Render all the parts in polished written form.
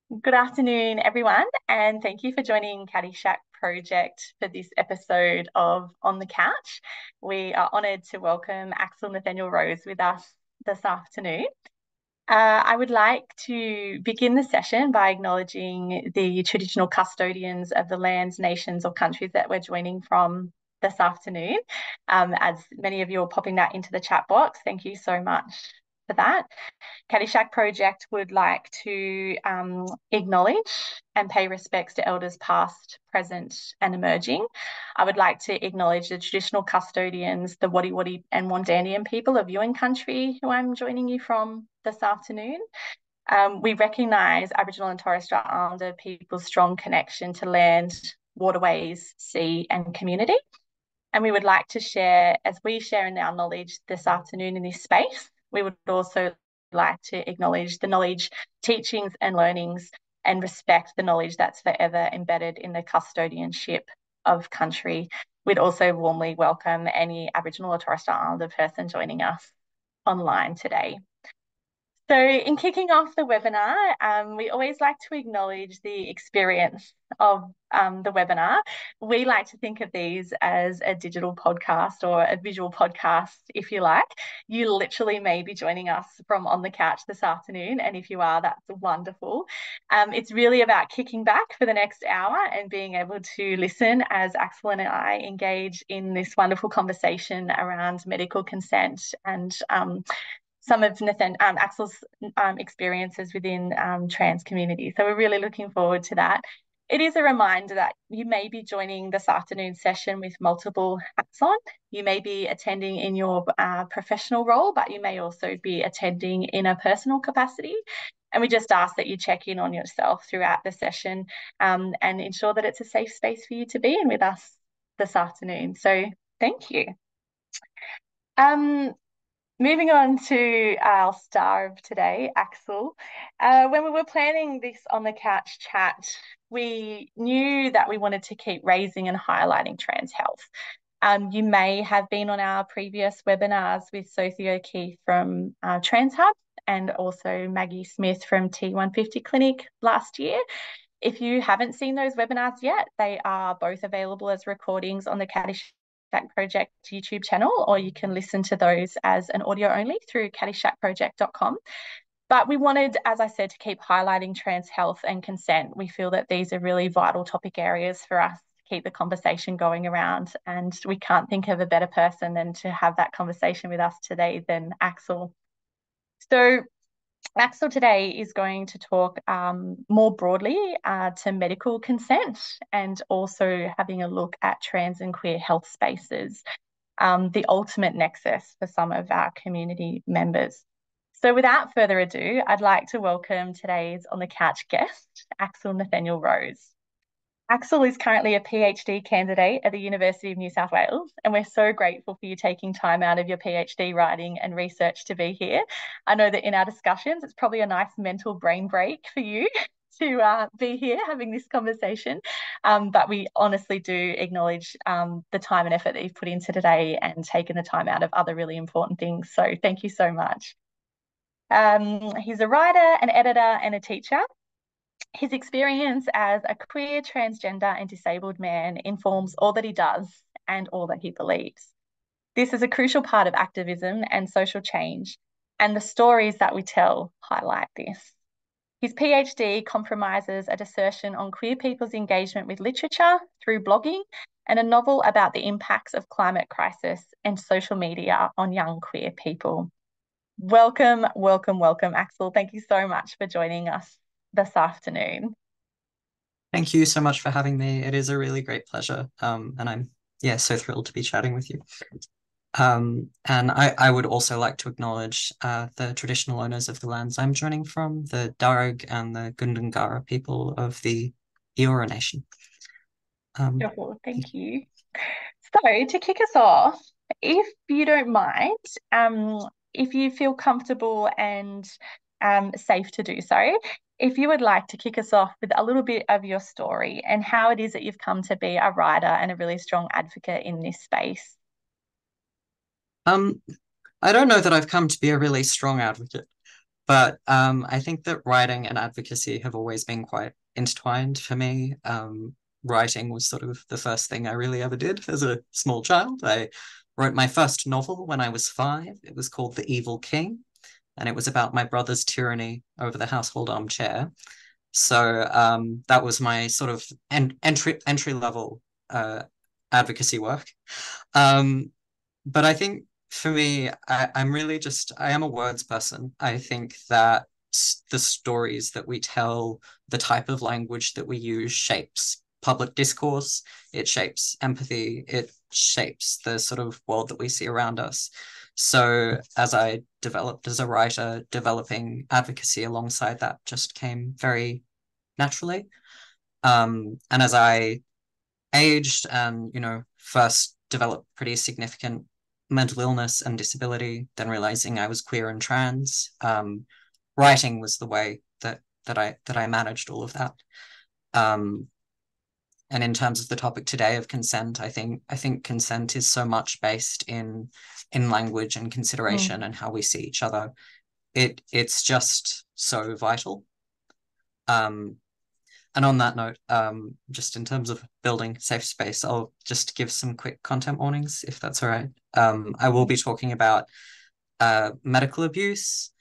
Good afternoon, everyone, and thank you for joining Caddyshack Project for this episode of On the Couch. We are honoured to welcome Axel Nathaniel Rose with us this afternoon. I would like to begin the session by acknowledging the traditional custodians of the lands, nations, or countries that we're joining from this afternoon. As many of you are popping that into the chat box, thank you so much for that. Caddyshack Project would like to acknowledge and pay respects to elders past, present, and emerging. I would like to acknowledge the traditional custodians, the Wadi Wadi and Wandandian people of Yuin country, who I'm joining you from this afternoon. We recognise Aboriginal and Torres Strait Islander people's strong connection to land, waterways, sea, and community. And we would like to share, as we share in our knowledge this afternoon in this space, we would also like to acknowledge the knowledge, teachings, and learnings, and respect the knowledge that's forever embedded in the custodianship of country. We'd also warmly welcome any Aboriginal or Torres Strait Islander person joining us online today. So in kicking off the webinar, we always like to acknowledge the experience of the webinar. We like to think of these as a digital podcast or a visual podcast, if you like. You literally may be joining us from on the couch this afternoon, and if you are, that's wonderful. It's really about kicking back for the next hour and being able to listen as Axel and I engage in this wonderful conversation around medical consent and some of Axel's experiences within trans community. So we're really looking forward to that. It is a reminder that you may be joining this afternoon session with multiple hats on. You may be attending in your professional role, but you may also be attending in a personal capacity. And we just ask that you check in on yourself throughout the session and ensure that it's a safe space for you to be in with us this afternoon. So thank you. Moving on to our star of today, Axel. When we were planning this on the couch chat, we knew that we wanted to keep raising and highlighting trans health. You may have been on our previous webinars with Sophie O'Keefe from Trans Hub and also Maggie Smith from T150 Clinic last year. If you haven't seen those webinars yet, they are both available as recordings on the Caddyshack Project YouTube channel, or you can listen to those as an audio only through caddyshackproject.com. But we wanted, as I said, to keep highlighting trans health and consent. We feel that these are really vital topic areas for us to keep the conversation going around, and we can't think of a better person than to have that conversation with us today than Axel. So Axel today is going to talk more broadly to medical consent and also having a look at trans and queer health spaces, the ultimate nexus for some of our community members. So without further ado, I'd like to welcome today's On the Couch guest, Axel Nathaniel Rose. Axel is currently a PhD candidate at the University of New South Wales, and we're so grateful for you taking time out of your PhD writing and research to be here. I know that in our discussions, it's probably a nice mental brain break for you to be here having this conversation, but we honestly do acknowledge the time and effort that you've put into today and taken the time out of other really important things. So thank you so much. He's a writer, an editor, and a teacher. His experience as a queer, transgender, and disabled man informs all that he does and all that he believes. This is a crucial part of activism and social change, and the stories that we tell highlight this. His PhD compromises a dissertation on queer people's engagement with literature through blogging and a novel about the impacts of climate crisis and social media on young queer people. Welcome, welcome, welcome, Axel. Thank you so much for joining us this afternoon. Thank you so much for having me. It is a really great pleasure. And I'm, so thrilled to be chatting with you. And I would also like to acknowledge the traditional owners of the lands I'm joining from, the Darug and the Gundungara people of the Eora Nation. Thank you. So to kick us off, if you don't mind, if you feel comfortable and safe to do so, if you would like to kick us off with a little bit of your story and how it is that you've come to be a writer and a really strong advocate in this space. I don't know that I've come to be a really strong advocate. But I think that writing and advocacy have always been quite intertwined for me. Writing was sort of the first thing I really ever did as a small child. I wrote my first novel when I was 5. It was called The Evil King, and it was about my brother's tyranny over the household armchair. So that was my sort of entry level advocacy work. Um, but I think for me, I'm really just, I am a words person. I think that the stories that we tell, the type of language that we use shapes public discourse, it shapes empathy, it shapes the sort of world that we see around us. So as I developed as a writer, developing advocacy alongside that just came very naturally. And as I aged and, first developed pretty significant mental illness and disability, then realizing I was queer and trans, writing was the way that I managed all of that. Um, and in terms of the topic today of consent, I think consent is so much based in language and consideration and how we see each other. It's just so vital. Um, And on that note, just in terms of building safe space, I'll just give some quick content warnings, if that's all right. I will be talking about medical abuse,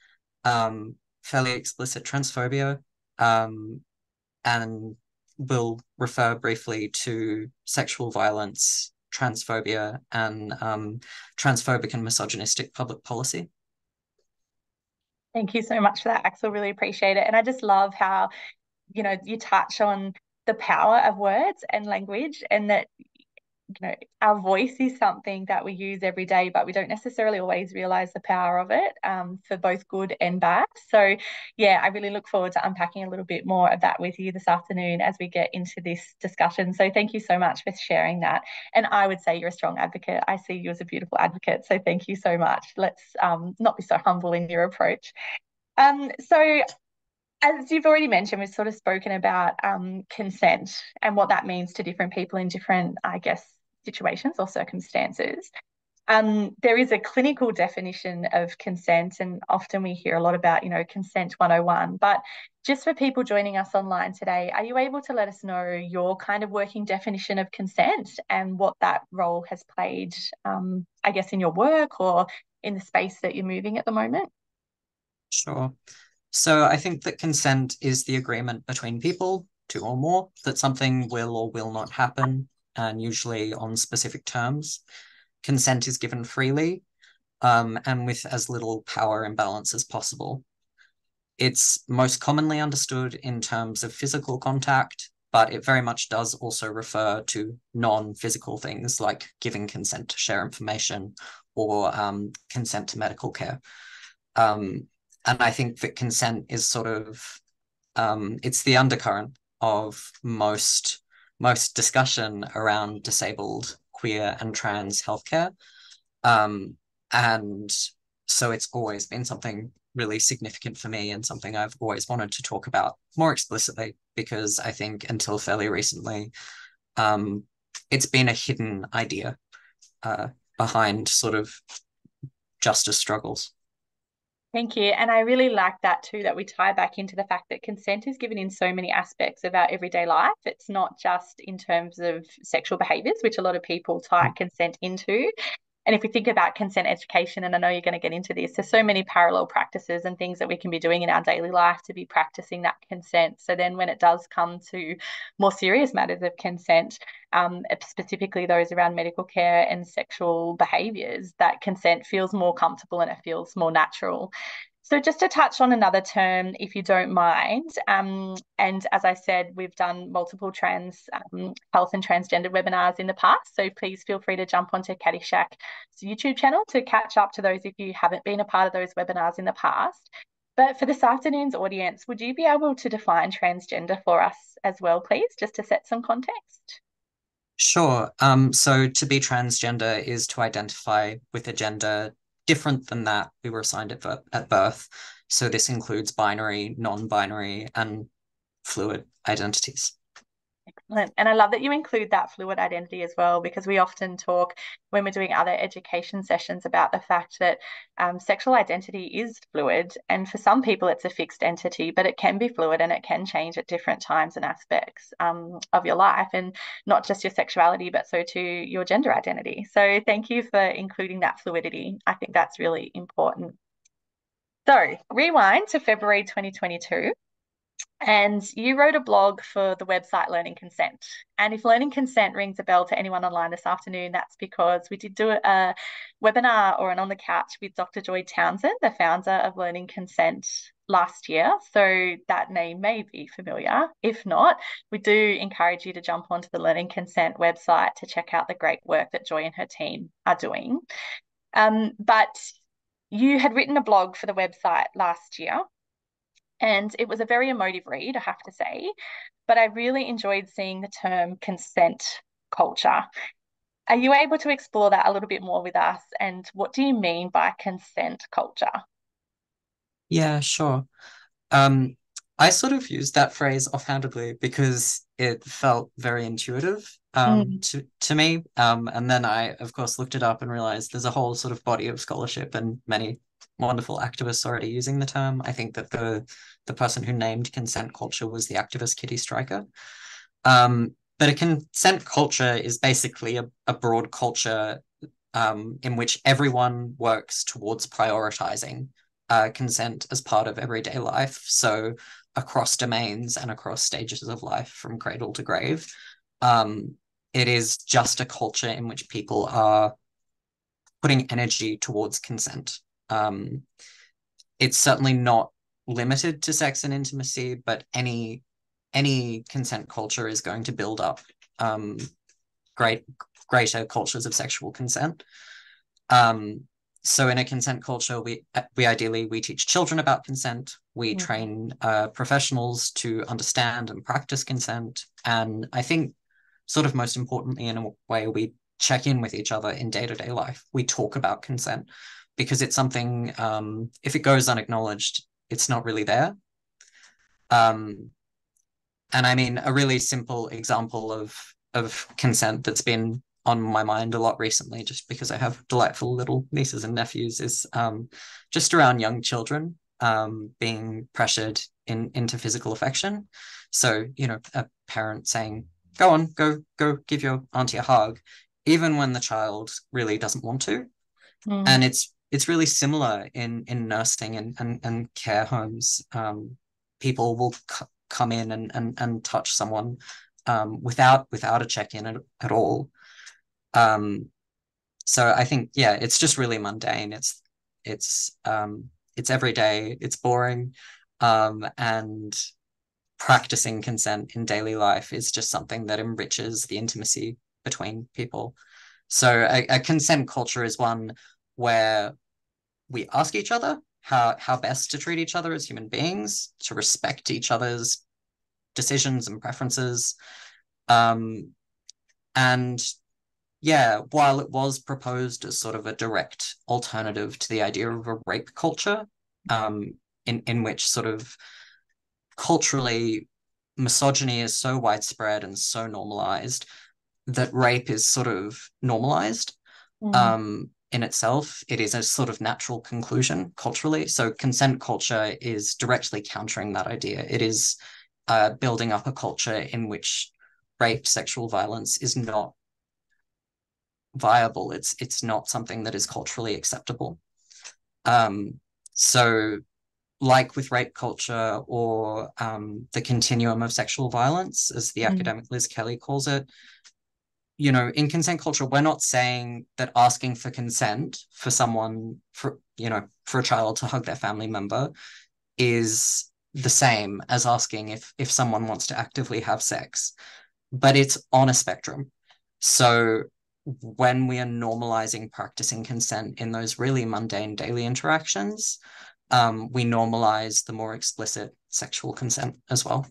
fairly explicit transphobia, and will refer briefly to sexual violence, transphobia, and transphobic and misogynistic public policy. Thank you so much for that, Axel. Really appreciate it. And I just love how, you touch on the power of words and language, and that our voice is something that we use every day, but we don't necessarily always realize the power of it, for both good and bad. So yeah, I really look forward to unpacking a little bit more of that with you this afternoon as we get into this discussion. So thank you so much for sharing that. And I would say you're a strong advocate. I see you as a beautiful advocate. So thank you so much. Let's not be so humble in your approach. So as you've already mentioned, we've sort of spoken about consent and what that means to different people in different, I guess, situations or circumstances. There is a clinical definition of consent, and often we hear a lot about, consent 101. But just for people joining us online today, are you able to let us know your kind of working definition of consent and what that role has played, I guess, in your work or in the space that you're moving at the moment? Sure. So I think that consent is the agreement between people, two or more, that something will or will not happen, and usually on specific terms. Consent is given freely, and with as little power imbalance as possible. It's most commonly understood in terms of physical contact, but it very much does also refer to non-physical things like giving consent to share information or consent to medical care. And I think that consent is sort of it's the undercurrent of most discussion around disabled, queer, and trans healthcare. And so it's always been something really significant for me and something I've always wanted to talk about more explicitly, because I think until fairly recently, it's been a hidden idea behind sort of justice struggles. Thank you. And I really like that too, that we tie back into the fact that consent is given in so many aspects of our everyday life. It's not just in terms of sexual behaviours, which a lot of people tie consent into. And if we think about consent education, and I know you're going to get into this, there's so many parallel practices and things that we can be doing in our daily life to be practicing that consent. So then when it does come to more serious matters of consent, specifically those around medical care and sexual behaviours, that consent feels more comfortable and it feels more natural. So just to touch on another term, if you don't mind, and as I said, we've done multiple trans health and transgender webinars in the past, so please feel free to jump onto Caddyshack's YouTube channel to catch up to those if you haven't been a part of those webinars in the past. But for this afternoon's audience, would you be able to define transgender for us as well, please, just to set some context? Sure. So to be transgender is to identify with a gender different than that we were assigned at birth. So this includes binary, non-binary, and fluid identities. Excellent. And I love that you include that fluid identity as well, because we often talk when we're doing other education sessions about the fact that sexual identity is fluid. And for some people, it's a fixed entity, but it can be fluid and it can change at different times and aspects of your life, and not just your sexuality, but so too your gender identity. So thank you for including that fluidity. I think that's really important. So rewind to February 2022. And you wrote a blog for the website Learning Consent. And if learning consent rings a bell to anyone online this afternoon, that's because we did do a webinar or an on the couch with Dr. Joy Townsend, the founder of Learning Consent, last year. So that name may be familiar. If not, we do encourage you to jump onto the Learning Consent website to check out the great work that Joy and her team are doing. But you had written a blog for the website last year, and it was a very emotive read, I have to say, but I really enjoyed seeing the term consent culture. Are you able to explore that a little bit more with us? And what do you mean by consent culture? Yeah, sure. Um, I sort of used that phrase offhandedly because it felt very intuitive Mm, to me. And then I, of course, looked it up and realized there's a whole sort of body of scholarship and many wonderful activists already using the term. I think that the person who named consent culture was the activist Kitty Stryker. But a consent culture is basically a broad culture in which everyone works towards prioritizing consent as part of everyday life. So across domains and across stages of life from cradle to grave. Um, it is just a culture in which people are putting energy towards consent. It's certainly not limited to sex and intimacy, but any consent culture is going to build up greater cultures of sexual consent. Um, so in a consent culture, we ideally we teach children about consent. We mm, train professionals to understand and practice consent, and I think, sort of most importantly, in a way, we check in with each other in day-to-day life. We talk about consent because it's something. If it goes unacknowledged, it's not really there. Um, and I mean, a really simple example of consent that's been on my mind a lot recently, just because I have delightful little nieces and nephews, is just around young children being pressured into physical affection. So, a parent saying, "Go on, go give your auntie a hug," even when the child really doesn't want to. And mm, it's really similar in nursing and care homes. People will come in and touch someone without a check-in at all. Um, so I think, yeah, it's just really mundane. It's everyday, it's boring, and practicing consent in daily life is just something that enriches the intimacy between people. So a consent culture is one where we ask each other how best to treat each other as human beings, to respect each other's decisions and preferences. Um, and yeah, while it was proposed as sort of a direct alternative to the idea of a rape culture, um, in which sort of culturally misogyny is so widespread and so normalized that rape is sort of normalized mm. in itself. It is a sort of natural conclusion culturally. So consent culture is directly countering that idea. It is building up a culture in which rape, sexual violence is not viable. It's not something that is culturally acceptable. Um, so like with rape culture or the continuum of sexual violence, as the Mm. academic Liz Kelly calls it, in consent culture, we're not saying that asking for consent for someone, for a child to hug their family member is the same as asking if someone wants to actively have sex, but it's on a spectrum. So when we are normalizing practicing consent in those really mundane daily interactions, we normalize the more explicit sexual consent as well.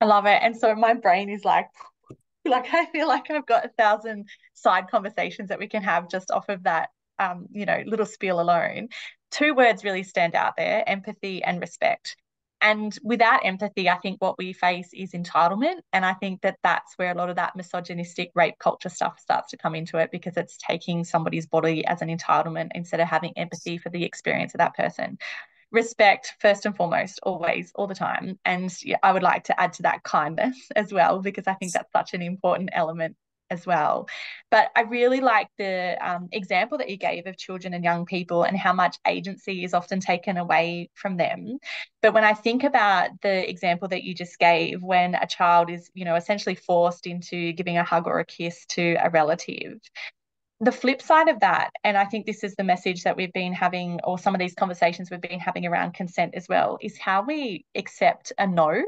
I love it. And so my brain is like I feel like I've got 1,000 side conversations that we can have just off of that, little spiel alone. Two words really stand out there: empathy and respect. And without empathy, I think what we face is entitlement. And I think that that's where a lot of that misogynistic rape culture stuff starts to come into it, because it's taking somebody's body as an entitlement instead of having empathy for the experience of that person. Respect, first and foremost, always, all the time. And yeah, I would like to add to that kindness as well, because I think that's such an important element as well. But I really like the example that you gave of children and young people and how much agency is often taken away from them. But when I think about the example that you just gave, when a child is, essentially forced into giving a hug or a kiss to a relative, the flip side of that, and I think this is the message that we've been having, or some of these conversations we've been having around consent as well, is how we accept a no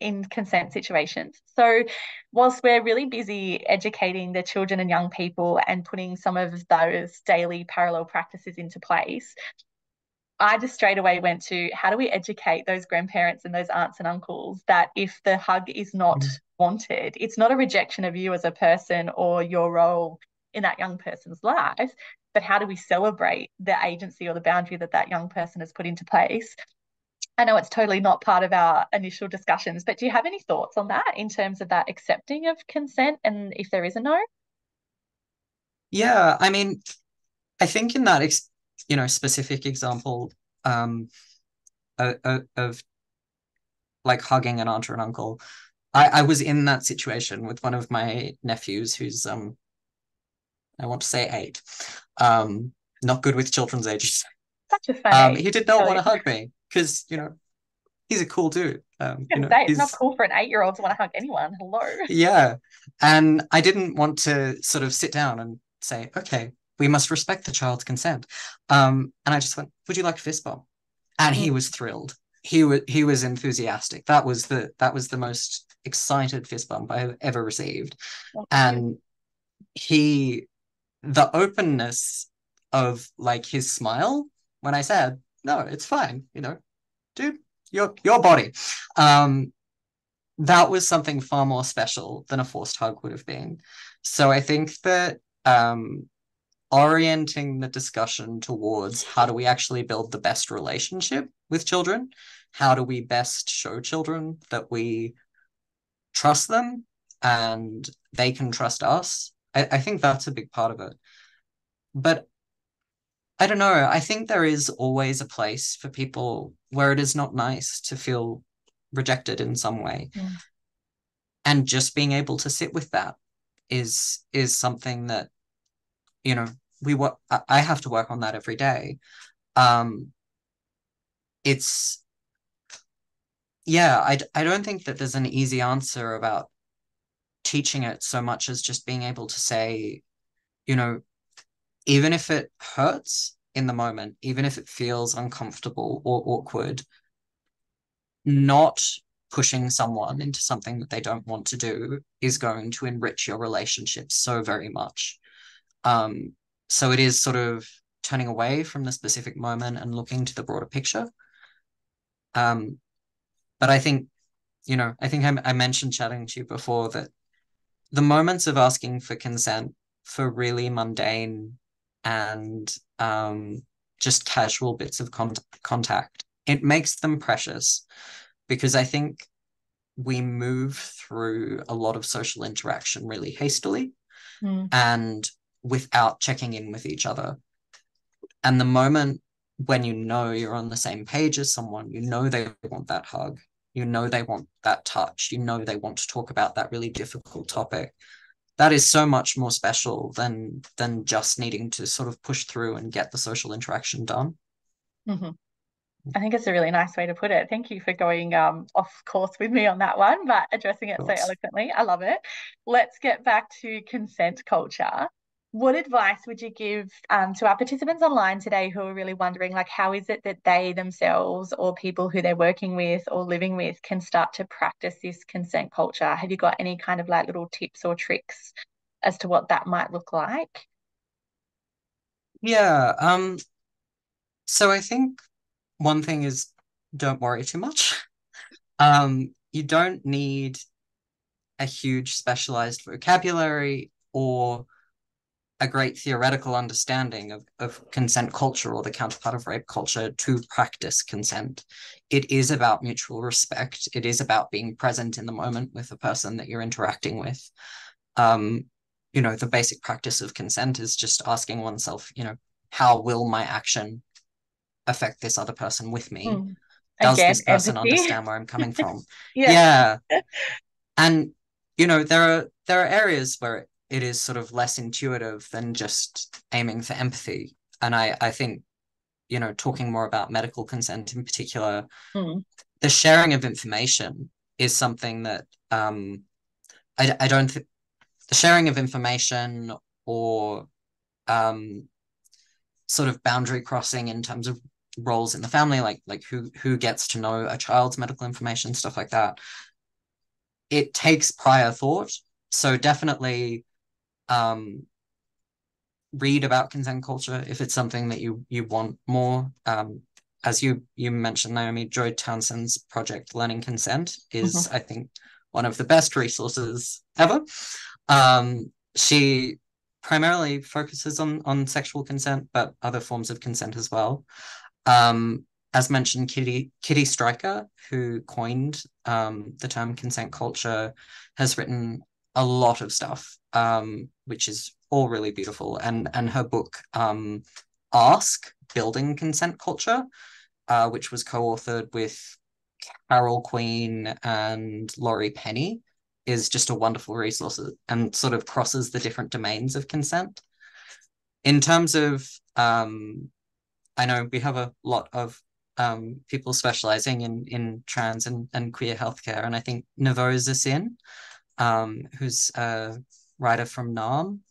in consent situations. So, whilst we're really busy educating the children and young people and putting some of those daily parallel practices into place, I just straight away went to, how do we educate those grandparents and those aunts and uncles that if the hug is not wanted, it's not a rejection of you as a person or your role in that young person's life, but how do we celebrate the agency or the boundary that that young person has put into place? I know it's totally not part of our initial discussions, but do you have any thoughts on that in terms of that accepting of consent and if there is a no? Yeah, I mean, I think in that specific example of like hugging an aunt or an uncle, I was in that situation with one of my nephews who's I want to say 8, not good with children's ages. Such a fun age. He did not want to hug me because he's a cool dude. It's not cool for an 8-year-old to want to hug anyone. Hello. Yeah, and I didn't want to sort of sit down and say, okay, we must respect the child's consent. And I just went, would you like a fist bump? And he was thrilled. He was enthusiastic. That was the most excited fist bump I've ever received. And the openness of like his smile when I said, no, it's fine, dude, your body. That was something far more special than a forced hug would have been. So I think that orienting the discussion towards how do we actually build the best relationship with children? How do we best show children that we trust them and they can trust us? I think that's a big part of it. But I don't know. I think there is always a place for people where it is not nice to feel rejected in some way. Mm. And just being able to sit with that is something that, I have to work on that every day. It's I don't think that there's an easy answer about teaching it so much as just being able to say, even if it hurts in the moment, even if it feels uncomfortable or awkward, not pushing someone into something that they don't want to do is going to enrich your relationship so very much. So it is sort of turning away from the specific moment and looking to the broader picture. But I think, I mentioned chatting to you before that the moments of asking for consent for really mundane and just casual bits of contact, it makes them precious, because I think we move through a lot of social interaction really hastily and without checking in with each other. And the moment when you're on the same page as someone, they want that hug, they want that touch, they want to talk about that really difficult topic, that is so much more special than just needing to sort of push through and get the social interaction done. Mm-hmm. I think it's a really nice way to put it. Thank you for going off course with me on that one, but addressing it so eloquently. I love it. Let's get back to consent culture. What advice would you give to our participants online today who are really wondering, like, how is it that they themselves or people who they're working with or living with can start to practice this consent culture? Have you got any kind of like little tips or tricks as to what that might look like? Yeah. So I think one thing is, don't worry too much. You don't need a huge specialized vocabulary or a great theoretical understanding of consent culture or the counterpart of rape culture to practice consent. It is about mutual respect. It is about being present in the moment with the person that you're interacting with. The basic practice of consent is just asking oneself, how will my action affect this other person with me? Mm. Does Again, this person empathy. understand where I'm coming from? Yeah. Yeah. And there are areas where it is sort of less intuitive than just aiming for empathy. And I think, talking more about medical consent in particular, Mm. the sharing of information is something that I don't think the sharing of information or um, sort of boundary crossing in terms of roles in the family, like who gets to know a child's medical information, stuff like that. It takes prior thought. So definitely read about consent culture if it's something that you want more. As you mentioned, Naomi, Joy Townsend's project Learning Consent is, Mhm. I think, one of the best resources ever. She primarily focuses on sexual consent, but other forms of consent as well. As mentioned, Kitty Stryker, who coined the term consent culture, has written a lot of stuff, which is all really beautiful. And her book, Ask, Building Consent Culture, which was co-authored with Carol Queen and Laurie Penny, is just a wonderful resource and sort of crosses the different domains of consent. In terms of, I know we have a lot of people specializing in trans and queer healthcare, and I think Navose Zin, who's a writer from NAM,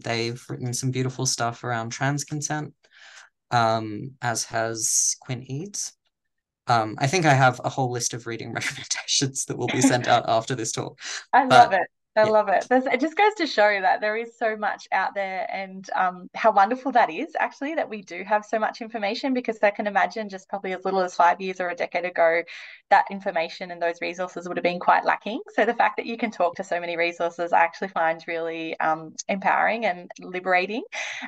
they've written some beautiful stuff around trans consent, as has Quinn Eads. I think I have a whole list of reading recommendations that will be sent out after this talk. I love But it. I yeah, love it. It just goes to show that there is so much out there, and how wonderful that is actually that we do have so much information, because I can imagine just probably as little as 5 years or a decade ago, that information and those resources would have been quite lacking. So the fact that you can talk to so many resources, I actually find really empowering and liberating.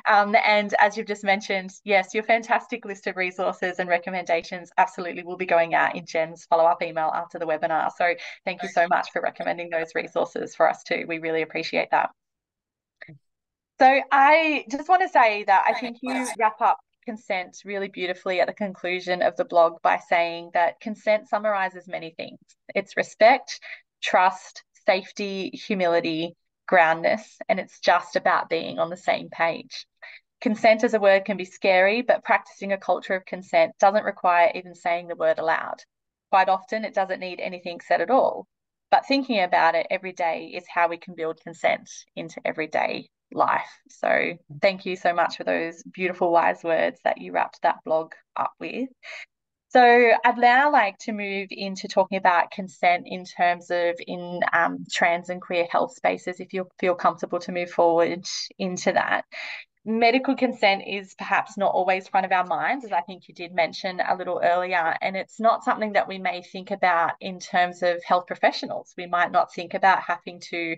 And as you've just mentioned, yes, your fantastic list of resources and recommendations absolutely will be going out in Jen's follow-up email after the webinar. So thank you so much for recommending those resources for us too. We really appreciate that. So I just want to say that I think you wrap up consent really beautifully at the conclusion of the blog by saying that consent summarizes many things. It's respect, trust, safety, humility, groundness, and it's just about being on the same page. Consent as a word can be scary, but practicing a culture of consent doesn't require even saying the word aloud. Quite often, it doesn't need anything said at all. But thinking about it every day is how we can build consent into everyday life. So, thank you so much for those beautiful, wise words that you wrapped that blog up with. So I'd now like to move into talking about consent in terms of in trans and queer health spaces, if you feel comfortable to move forward into that. Medical consent is perhaps not always front of our minds, as I think you did mention a little earlier, and it's not something that we may think about in terms of health professionals. We might not think about having to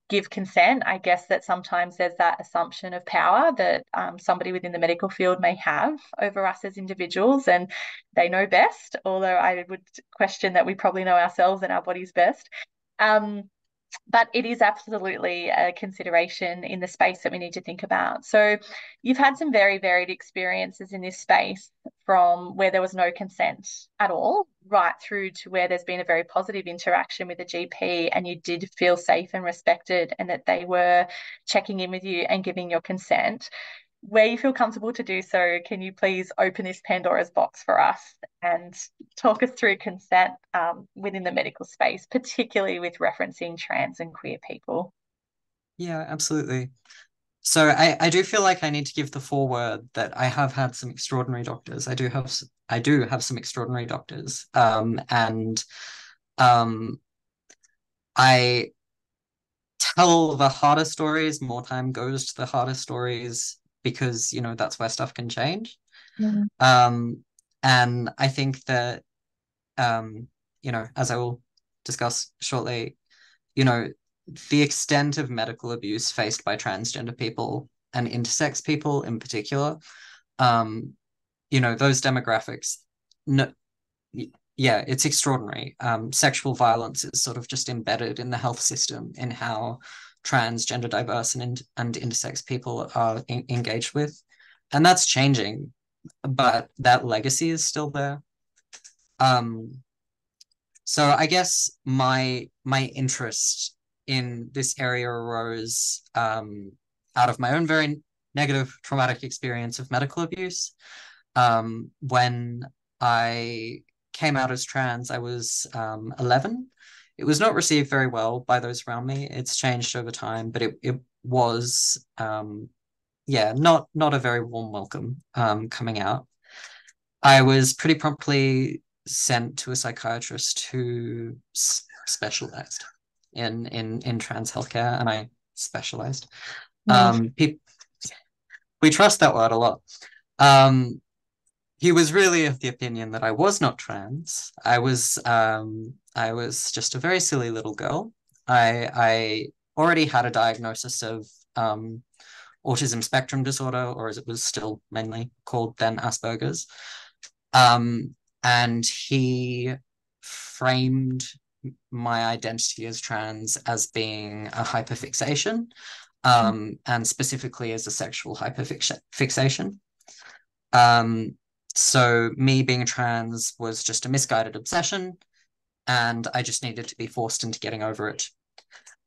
give consent. I guess that sometimes there's that assumption of power that somebody within the medical field may have over us as individuals, and they know best, although I would question that we probably know ourselves and our bodies best. But it is absolutely a consideration in the space that we need to think about. So you've had some very varied experiences in this space, from where there was no consent at all, right through to where there's been a very positive interaction with a GP and you did feel safe and respected and that they were checking in with you and giving your consent. Where you feel comfortable to do so, can you please open this Pandora's box for us and talk us through consent within the medical space, particularly with referencing trans and queer people? yeah, absolutely. So I do feel like I need to give the foreword that I have had some extraordinary doctors. I do have some extraordinary doctors. And um I tell the harder stories, more time goes to the harder stories because, that's where stuff can change. Mm. Um and I think that um, as I will discuss shortly, you know, the extent of medical abuse faced by transgender people and intersex people in particular. Those demographics, no, yeah, it's extraordinary. Sexual violence is sort of just embedded in the health system in how transgender, diverse, and intersex people are engaged with. And that's changing, but that legacy is still there. So I guess my interest in this area arose out of my own very negative traumatic experience of medical abuse. When I came out as trans, I was 11. It was not received very well by those around me. It's changed over time, but it was not a very warm welcome coming out. I was pretty promptly sent to a psychiatrist who specialized in trans healthcare, and I specialized. We trust that word a lot. He was really of the opinion that I was not trans. I was just a very silly little girl. I already had a diagnosis of autism spectrum disorder, or as it was still mainly called then, Asperger's. And he framed my identity as trans as being a hyperfixation, and specifically as a sexual hyperfixation. So me being trans was just a misguided obsession, and I just needed to be forced into getting over it.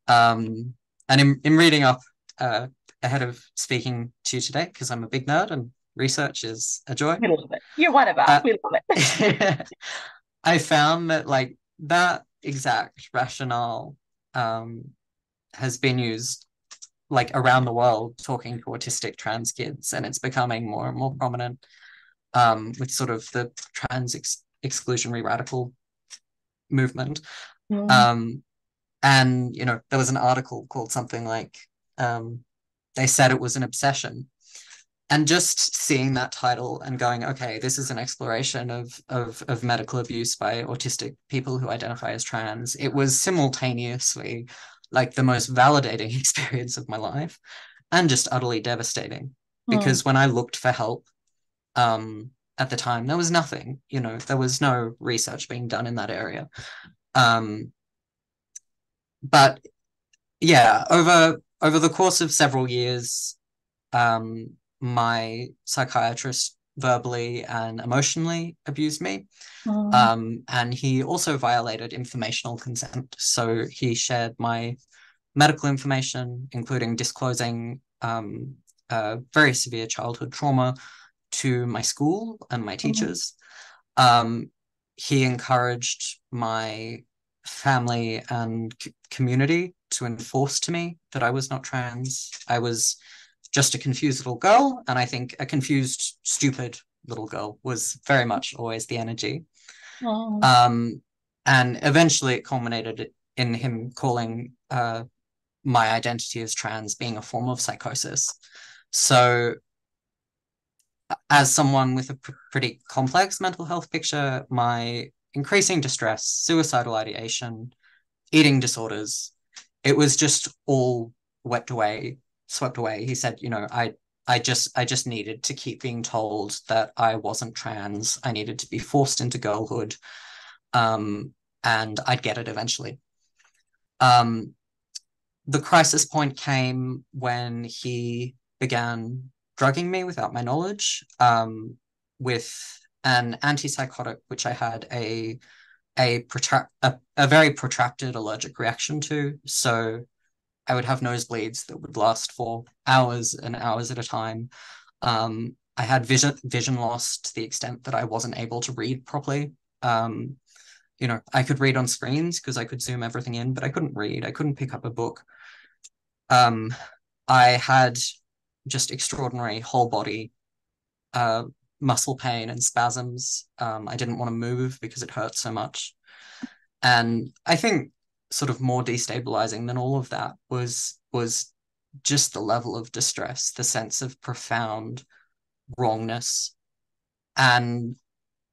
And in reading up ahead of speaking to you today, because I'm a big nerd and research is a joy. We love it. You're one of us. We love it. I found that like that exact rationale has been used like around the world talking to autistic trans kids, and it's becoming more and more prominent with sort of the trans exclusionary radical movement. And there was an article called something like they said it was an obsession. And just seeing that title and going, okay, this is an exploration of medical abuse by autistic people who identify as trans, it was simultaneously like the most validating experience of my life and just utterly devastating. Because when I looked for help at the time, there was nothing, there was no research being done in that area. But yeah, over the course of several years, my psychiatrist verbally and emotionally abused me. And he also violated informational consent. So he shared my medical information, including disclosing very severe childhood trauma to my school and my teachers. He encouraged my family and community to enforce to me that I was not trans. I was just a confused little girl, and I think a confused, stupid little girl was very much always the energy. And eventually it culminated in him calling my identity as trans being a form of psychosis. So as someone with a pretty complex mental health picture, my increasing distress, suicidal ideation, eating disorders, it was just all swept away. He said, I just needed to keep being told that I wasn't trans. I needed to be forced into girlhood, and I'd get it eventually. The crisis point came when he began drugging me without my knowledge, with an antipsychotic, which I had a very protracted allergic reaction to. So I would have nosebleeds that would last for hours and hours at a time. I had vision loss to the extent that I wasn't able to read properly. I could read on screens because I could zoom everything in, but I couldn't read. I couldn't pick up a book. I had just extraordinary whole body muscle pain and spasms. I didn't want to move because it hurt so much. And I think sort of more destabilizing than all of that was just the level of distress, the sense of profound wrongness. And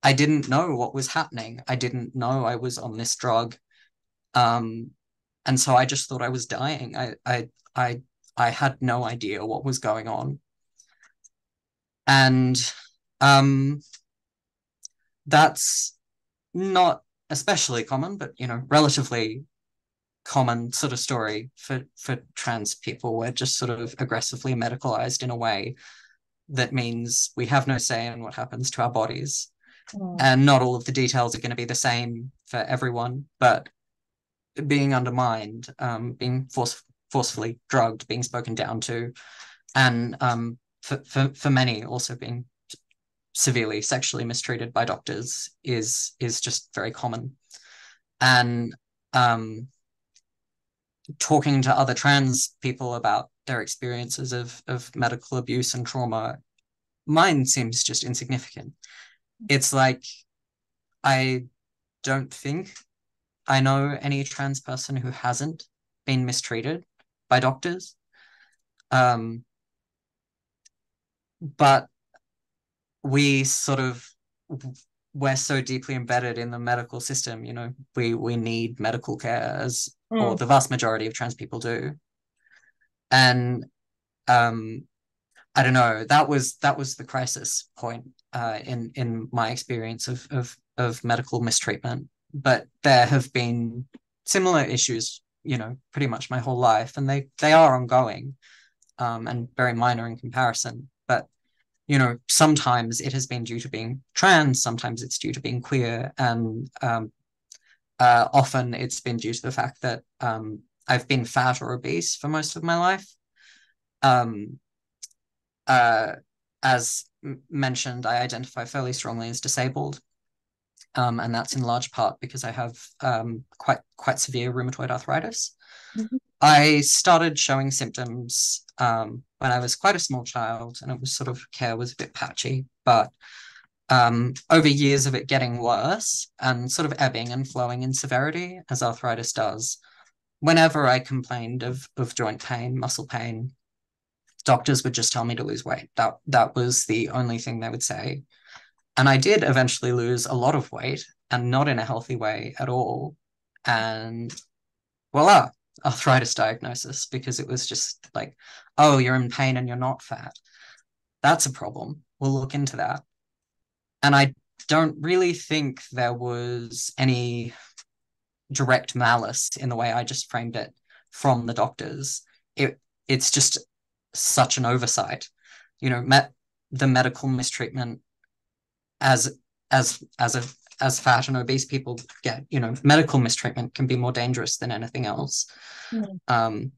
I didn't know what was happening. I didn't know I was on this drug. And so I just thought I was dying. I I had no idea what was going on. And that's not especially common, but relatively common sort of story for trans people. We're just sort of aggressively medicalized in a way that means we have no say in what happens to our bodies. And not all of the details are going to be the same for everyone, but being undermined, being forcefully drugged, being spoken down to, and for many also being severely sexually mistreated by doctors is just very common. And talking to other trans people about their experiences of medical abuse and trauma, mine seems just insignificant. It's like, I don't think I know any trans person who hasn't been mistreated by doctors. But we sort of, we're so deeply embedded in the medical system, we need medical care, or the vast majority of trans people do. And I don't know, that was the crisis point in my experience of medical mistreatment. But there have been similar issues, pretty much my whole life, and they are ongoing, and very minor in comparison. But sometimes it has been due to being trans, sometimes it's due to being queer, and often it's been due to the fact that I've been fat or obese for most of my life. As mentioned, I identify fairly strongly as disabled, and that's in large part because I have quite severe rheumatoid arthritis. Mm-hmm. I started showing symptoms when I was quite a small child, and it was sort of, care was a bit patchy, but over years of it getting worse and sort of ebbing and flowing in severity, as arthritis does, whenever I complained of joint pain, muscle pain, doctors would just tell me to lose weight. That was the only thing they would say. And I did eventually lose a lot of weight, and not in a healthy way at all. And voila, arthritis diagnosis, because it was just like, oh, you're in pain and you're not fat. That's a problem. We'll look into that. And I don't really think there was any direct malice in the way I just framed it from the doctors. It's just such an oversight. The medical mistreatment as fat and obese people get, medical mistreatment can be more dangerous than anything else. I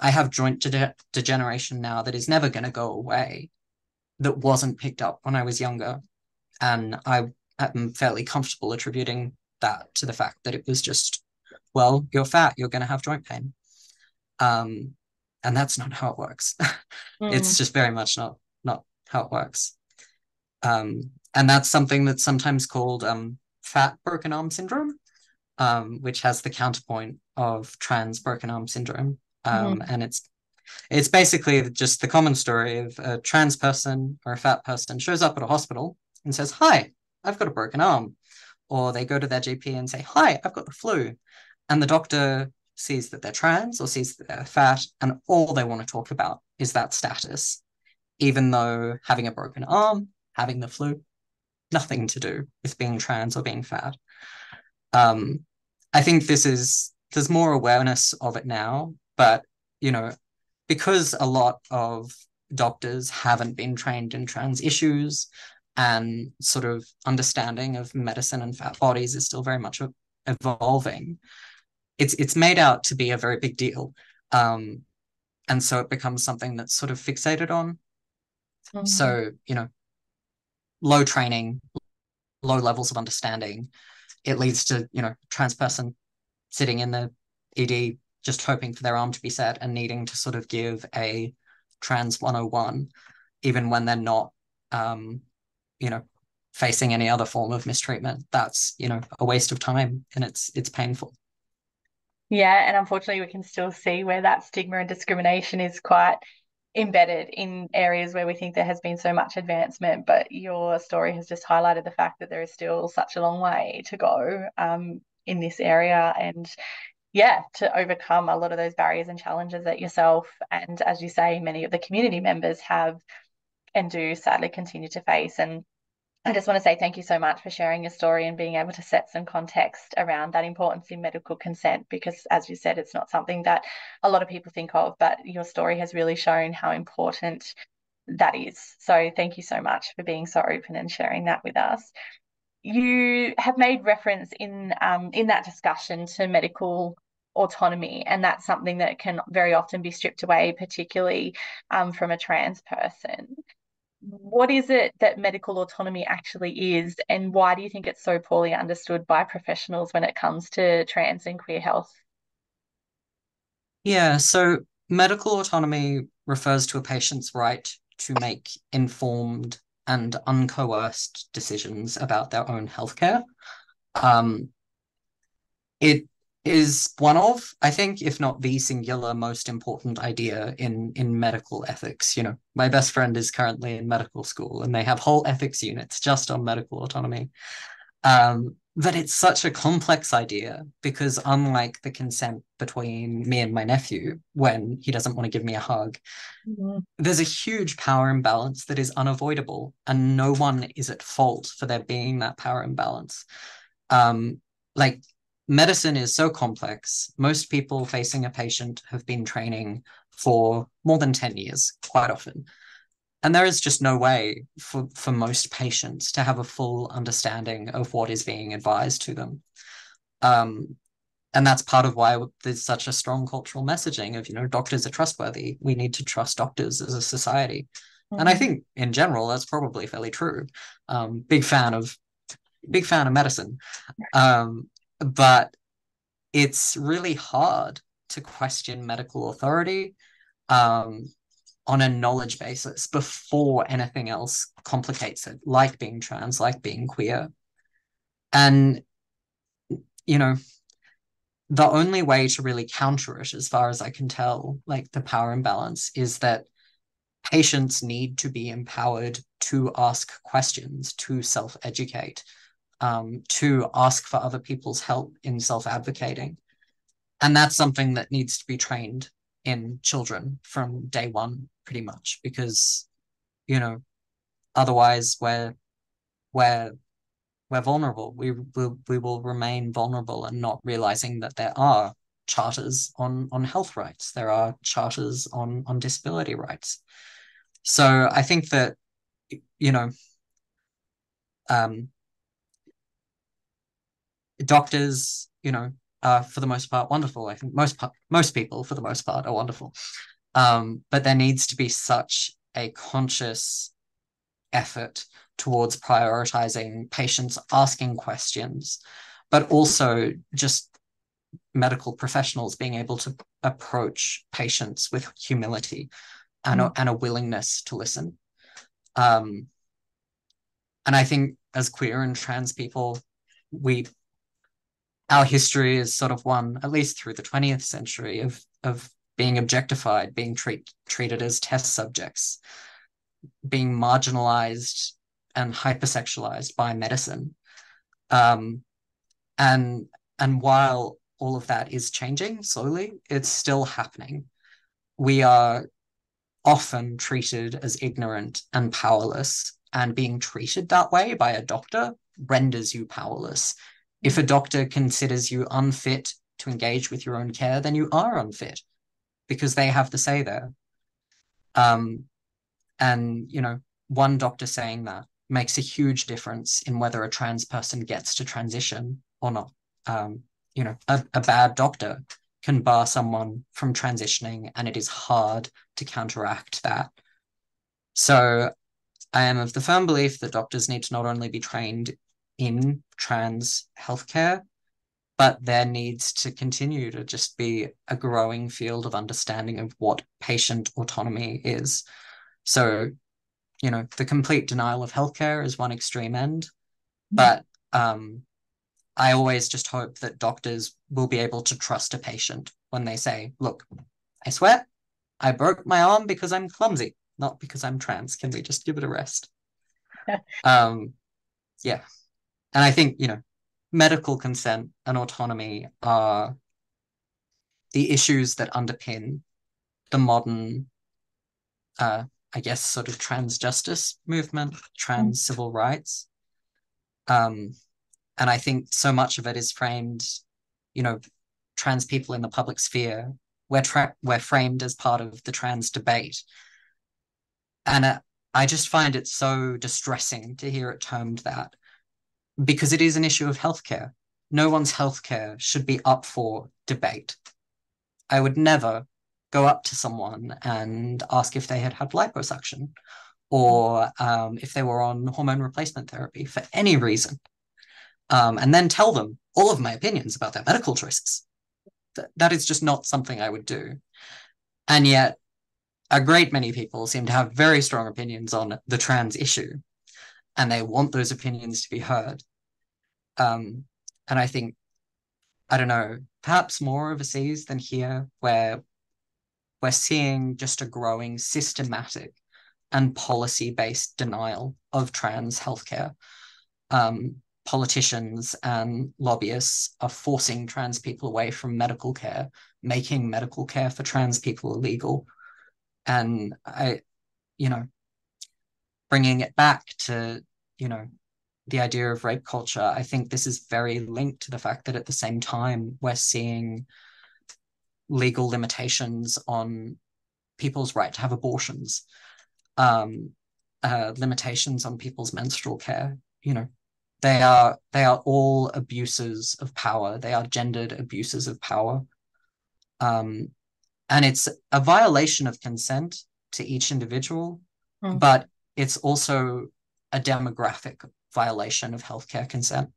have joint degeneration now that is never going to go away, that wasn't picked up when I was younger. And I am fairly comfortable attributing that to the fact that it was just, well, you're fat, you're going to have joint pain. And that's not how it works. It's just very much not how it works. And that's something that's sometimes called fat broken arm syndrome, which has the counterpoint of trans broken arm syndrome. And it's basically just the common story of a trans person or a fat person shows up at a hospital and says, hi, I've got a broken arm. Or they go to their GP and say, hi, I've got the flu. And the doctor sees that they're trans or sees that they're fat, and all they want to talk about is that status, even though having a broken arm, having the flu, nothing to do with being trans or being fat. I think there's more awareness of it now, but, because a lot of doctors haven't been trained in trans issues, and sort of understanding of medicine and fat bodies is still very much evolving, it's made out to be a very big deal. And so it becomes something that's sort of fixated on. So, low training, low levels of understanding, it leads to, trans person sitting in the ED just hoping for their arm to be set and needing to sort of give a trans 101, even when they're not, facing any other form of mistreatment. That's, a waste of time, and it's painful. Yeah, and unfortunately, we can still see where that stigma and discrimination is quite embedded in areas where we think there has been so much advancement. But your story has just highlighted the fact that there is still such a long way to go in this area. And yeah, to overcome a lot of those barriers and challenges that yourself and, as you say, many of the community members have and do sadly continue to face. And I just want to say thank you so much for sharing your story and being able to set some context around that importance in medical consent, because, as you said, it's not something that a lot of people think of, but your story has really shown how important that is. So thank you so much for being so open and sharing that with us. You have made reference in that discussion to medical autonomy, and that's something that can very often be stripped away, particularly from a trans person. What is it that medical autonomy actually is, and why do you think it's so poorly understood by professionals when it comes to trans and queer health? Yeah, so medical autonomy refers to a patient's right to make informed and uncoerced decisions about their own healthcare. Um, it is one of, I think, if not the singular most important idea in medical ethics. You know, my best friend is currently in medical school, and they have whole ethics units just on medical autonomy. But it's such a complex idea because, unlike the consent between me and my nephew when he doesn't want to give me a hug, Mhm. there's a huge power imbalance that is unavoidable, and no one is at fault for there being that power imbalance. Um, like medicine is so complex. Most people facing a patient have been training for more than 10 years, quite often. And there is just no way for most patients to have a full understanding of what is being advised to them. Um, and that's part of why there's such a strong cultural messaging of, you know, doctors are trustworthy. We need to trust doctors as a society. And I Mm. think in general, that's probably fairly true. Big fan of medicine. But it's really hard to question medical authority um, on a knowledge basis before anything else complicates it, like being trans, like being queer. And, you know, the only way to really counter it, as far as I can tell, like the power imbalance, is that patients need to be empowered to ask questions, to self educate, to ask for other people's help in self advocating. And that's something that needs to be trained in children from day one, pretty much, because, you know, otherwise we're we're vulnerable. We will remain vulnerable and not realizing that there are charters on health rights. There are charters on disability rights. So I think that, you know, um, doctors, you know, are for the most part wonderful. I think most people for the most part are wonderful. But there needs to be such a conscious effort towards prioritizing patients asking questions, but also just medical professionals being able to approach patients with humility Mm. and a willingness to listen. Um, and I think as queer and trans people, we our history is sort of one, at least through the 20th century, of being objectified, being treated as test subjects, being marginalized and hypersexualized by medicine. Um, and while all of that is changing slowly, it's still happening. We are often treated as ignorant and powerless, and being treated that way by a doctor renders you powerless. If a doctor considers you unfit to engage with your own care, then you are unfit because they have the say there. Um, and, you know, one doctor saying that makes a huge difference in whether a trans person gets to transition or not. Um, you know, a bad doctor can bar someone from transitioning, and it is hard to counteract that. So I am of the firm belief that doctors need to not only be trained in trans healthcare, but there needs to continue to just be a growing field of understanding of what patient autonomy is. So, you know, the complete denial of healthcare is one extreme end, but I always just hope that doctors will be able to trust a patient when they say, look, I swear, I broke my arm because I'm clumsy, not because I'm trans. Can we just give it a rest? Um, yeah. And I think, you know, medical consent and autonomy are the issues that underpin the modern, I guess, sort of trans justice movement, Mm. trans civil rights. Um, and I think so much of it is framed, you know, trans people in the public sphere, we're framed as part of the trans debate. And I just find it so distressing to hear it termed that, because it is an issue of healthcare. No one's healthcare should be up for debate. I would never go up to someone and ask if they had had liposuction or if they were on hormone replacement therapy for any reason, and then tell them all of my opinions about their medical choices. That is just not something I would do. And yet, a great many people seem to have very strong opinions on the trans issue, and they want those opinions to be heard. Um, and I think, I don't know, perhaps more overseas than here, where we're seeing just a growing systematic and policy-based denial of trans healthcare. Politicians and lobbyists are forcing trans people away from medical care, making medical care for trans people illegal. And you know, bringing it back to, the idea of rape culture, I think this is very linked to the fact that at the same time, we're seeing legal limitations on people's right to have abortions, um, limitations on people's menstrual care. They are all abuses of power. They are gendered abuses of power, um, and it's a violation of consent to each individual, Mm. but it's also a demographic violation of healthcare consent.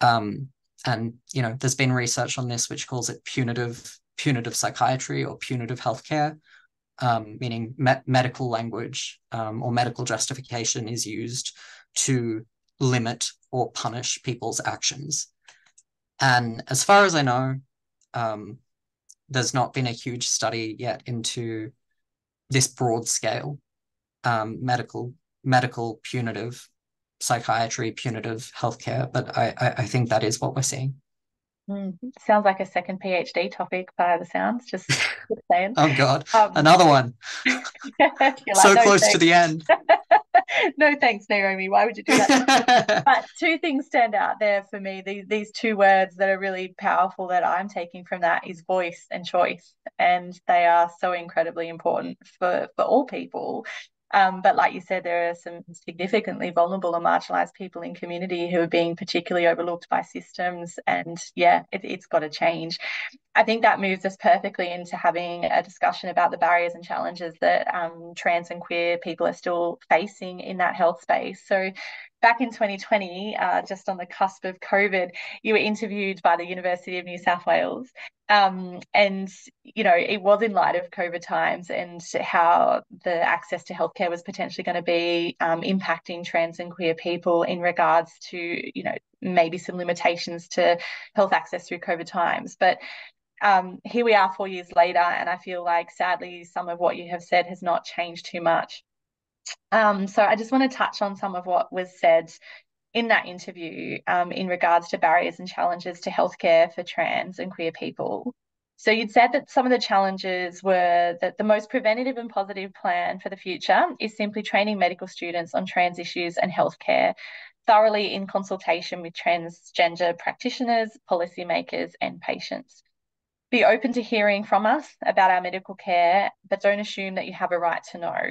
Um, and there's been research on this which calls it punitive psychiatry or punitive healthcare, meaning medical language or medical justification is used to limit or punish people's actions. And as far as I know, there's not been a huge study yet into this broad scale medical punitive psychiatry, punitive healthcare, but I think that is what we're seeing. Mm. Sounds like a second PhD topic by the sounds, just saying. Oh God, Um, another one. you're like, So no close to thanks. the end. No thanks, Naomi. Why would you do that? But two things stand out there for me. These two words that are really powerful that I'm taking from that is voice and choice. And they are so incredibly important for all people. But like you said, there are some significantly vulnerable and marginalized people in community who are being particularly overlooked by systems. And yeah, it's got to change. I think that moves us perfectly into having a discussion about the barriers and challenges that trans and queer people are still facing in that health space. So, back in 2020, just on the cusp of COVID, you were interviewed by the University of New South Wales. And, it was in light of COVID times and how the access to healthcare was potentially going to be impacting trans and queer people in regards to, maybe some limitations to health access through COVID times. But here we are 4 years later, and I feel like sadly some of what you have said has not changed too much. So I just want to touch on some of what was said in that interview in regards to barriers and challenges to healthcare for trans and queer people. So you'd said that some of the challenges were that the most preventative and positive plan for the future is simply training medical students on trans issues and healthcare thoroughly in consultation with transgender practitioners, policymakers, and patients. Be open to hearing from us about our medical care, but don't assume that you have a right to know.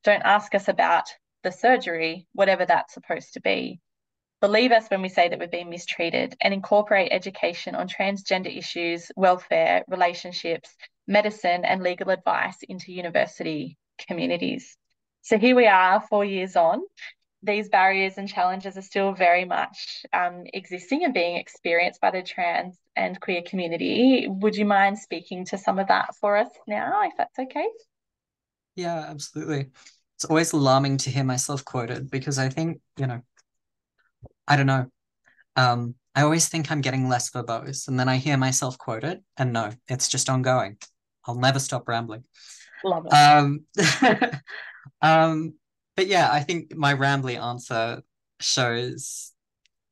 Don't ask us about the surgery, whatever that's supposed to be. Believe us when we say that we've been mistreated, and incorporate education on transgender issues, welfare, relationships, medicine, and legal advice into university communities. So here we are 4 years on. These barriers and challenges are still very much existing and being experienced by the trans and queer community. Would you mind speaking to some of that for us now, if that's okay? Yeah, absolutely. It's always alarming to hear myself quoted because I think, I don't know. I always think I'm getting less verbose, and then I hear myself quoted, and no, it's just ongoing. I'll never stop rambling. Love it. Um, um, but yeah, I think my rambly answer shows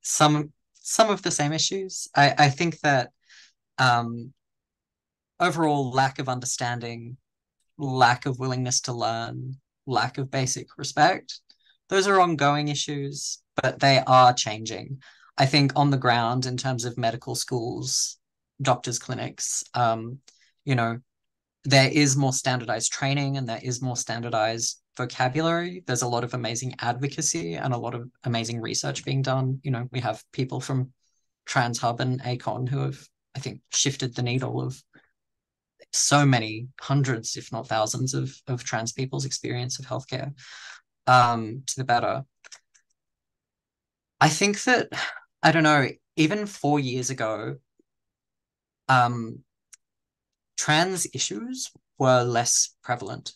some of the same issues. I think that um, overall lack of understanding, lack of willingness to learn, lack of basic respect. Those are ongoing issues, but they are changing. I think on the ground, in terms of medical schools, doctors' clinics, you know, there is more standardized training and there is more standardized vocabulary. There's a lot of amazing advocacy and a lot of amazing research being done. You know, we have people from TransHub and ACON who have, I think, shifted the needle of so many hundreds, if not thousands, of trans people's experience of healthcare to the better. I think that, I don't know, even 4 years ago, trans issues were less prevalent.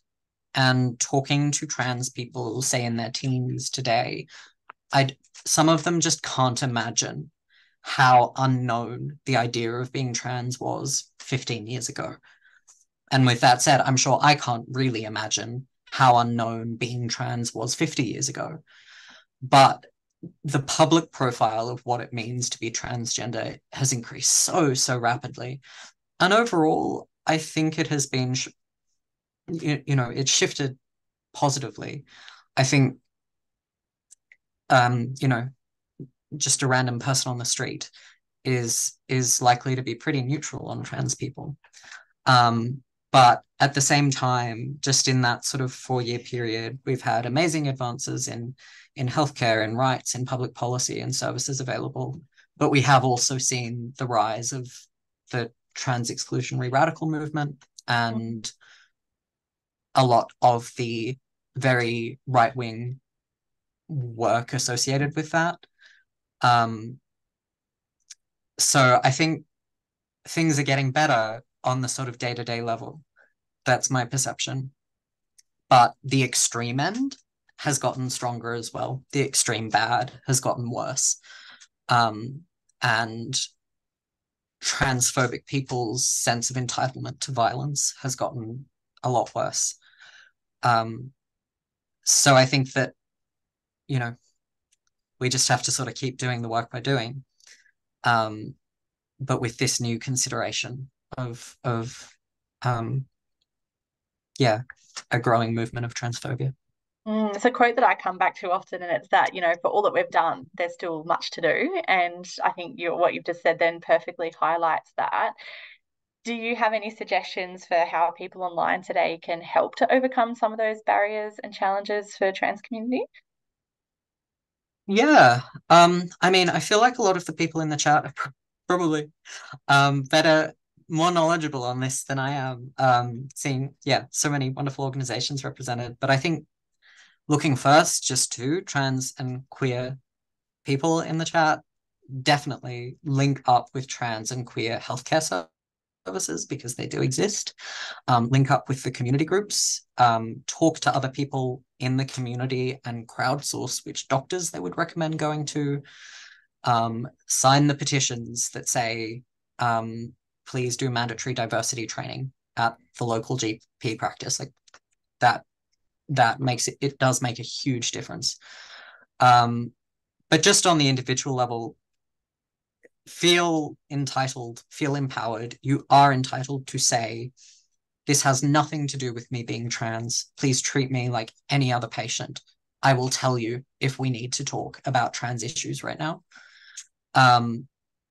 And talking to trans people, say in their teens today, some of them just can't imagine how unknown the idea of being trans was 15 years ago. And with that said, I'm sure I can't really imagine how unknown being trans was 50 years ago. But the public profile of what it means to be transgender has increased so rapidly. And overall, I think it has been, it's shifted positively. I think, just a random person on the street is likely to be pretty neutral on trans people. But at the same time, just in that sort of 4 year period, we've had amazing advances in healthcare and rights and public policy and services available. But we have also seen the rise of the trans exclusionary radical movement and a lot of the very right-wing work associated with that. So I think things are getting better on the sort of day-to-day level. That's my perception. But the extreme end has gotten stronger as well. The extreme bad has gotten worse. And transphobic people's sense of entitlement to violence has gotten a lot worse. So I think that, we just have to sort of keep doing the work we're doing. But with this new consideration of a growing movement of transphobia. It's a quote that I come back to often, and it's that, for all that we've done, there's still much to do. And I think what you've just said then perfectly highlights that. Do you have any suggestions for how people online today can help to overcome some of those barriers and challenges for trans community? Yeah. I mean, I feel like a lot of the people in the chat are probably better, more knowledgeable on this than I am. Seeing, so many wonderful organizations represented. But I think looking first just to trans and queer people in the chat, definitely link up with trans and queer healthcare services because they do exist. Link up with the community groups, talk to other people in the community and crowdsource which doctors they would recommend going to. Sign the petitions that say, please do mandatory diversity training at the local GP practice. Like that makes it does make a huge difference. But just on the individual level, feel entitled, feel empowered. You are entitled to say, this has nothing to do with me being trans. Please treat me like any other patient. I will tell you if we need to talk about trans issues right now.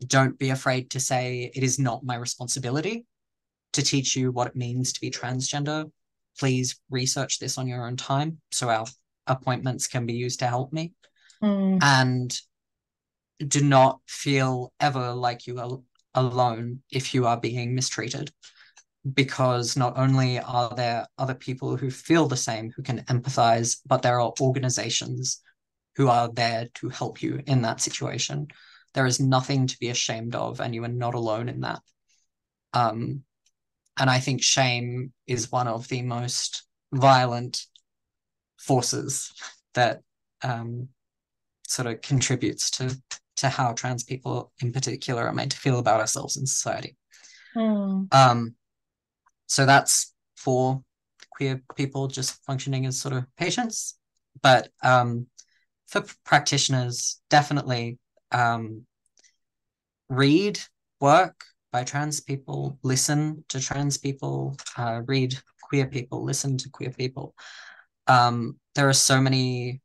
Don't be afraid to say it is not my responsibility to teach you what it means to be transgender. Please research this on your own time so our appointments can be used to help me. And do not feel ever like you are alone if you are being mistreated, because not only are there other people who feel the same, who can empathize, but there are organizations who are there to help you in that situation. There is nothing to be ashamed of, and you are not alone in that. And I think shame is one of the most violent forces that sort of contributes to how trans people in particular are made to feel about ourselves in society. So that's for queer people just functioning as sort of patients. But for practitioners, definitely read work by trans people, listen to trans people, read queer people, listen to queer people. There are so many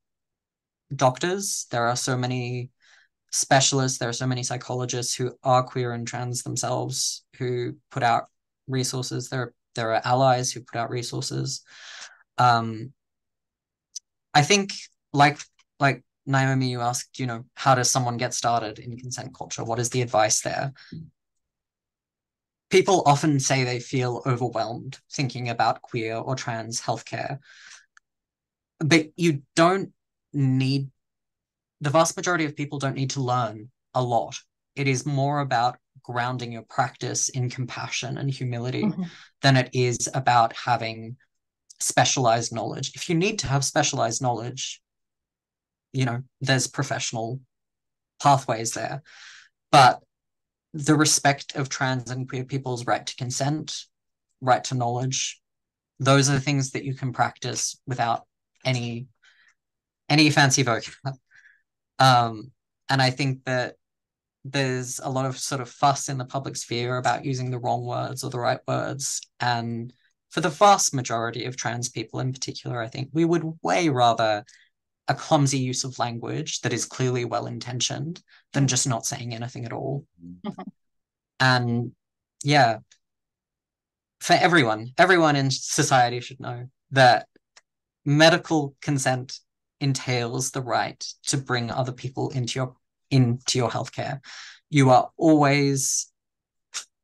doctors, there are so many specialists, there are so many psychologists who are queer and trans themselves who put out resources. There are allies who put out resources. I think like Naomi, you asked, how does someone get started in consent culture? What is the advice there? People often say they feel overwhelmed thinking about queer or trans healthcare, but you don't need, the vast majority of people don't need to learn a lot. It is more about grounding your practice in compassion and humility than it is about having specialized knowledge. If you need to have specialized knowledge, there's professional pathways there. But the respect of trans and queer people's right to consent, right to knowledge, those are the things that you can practice without any fancy vocab. And I think that there's a lot of sort of fuss in the public sphere about using the wrong words or the right words. And for the vast majority of trans people in particular, I think we would way rather a clumsy use of language that is clearly well-intentioned than just not saying anything at all. And yeah, for everyone in society should know that medical consent entails the right to bring other people into your healthcare. You are always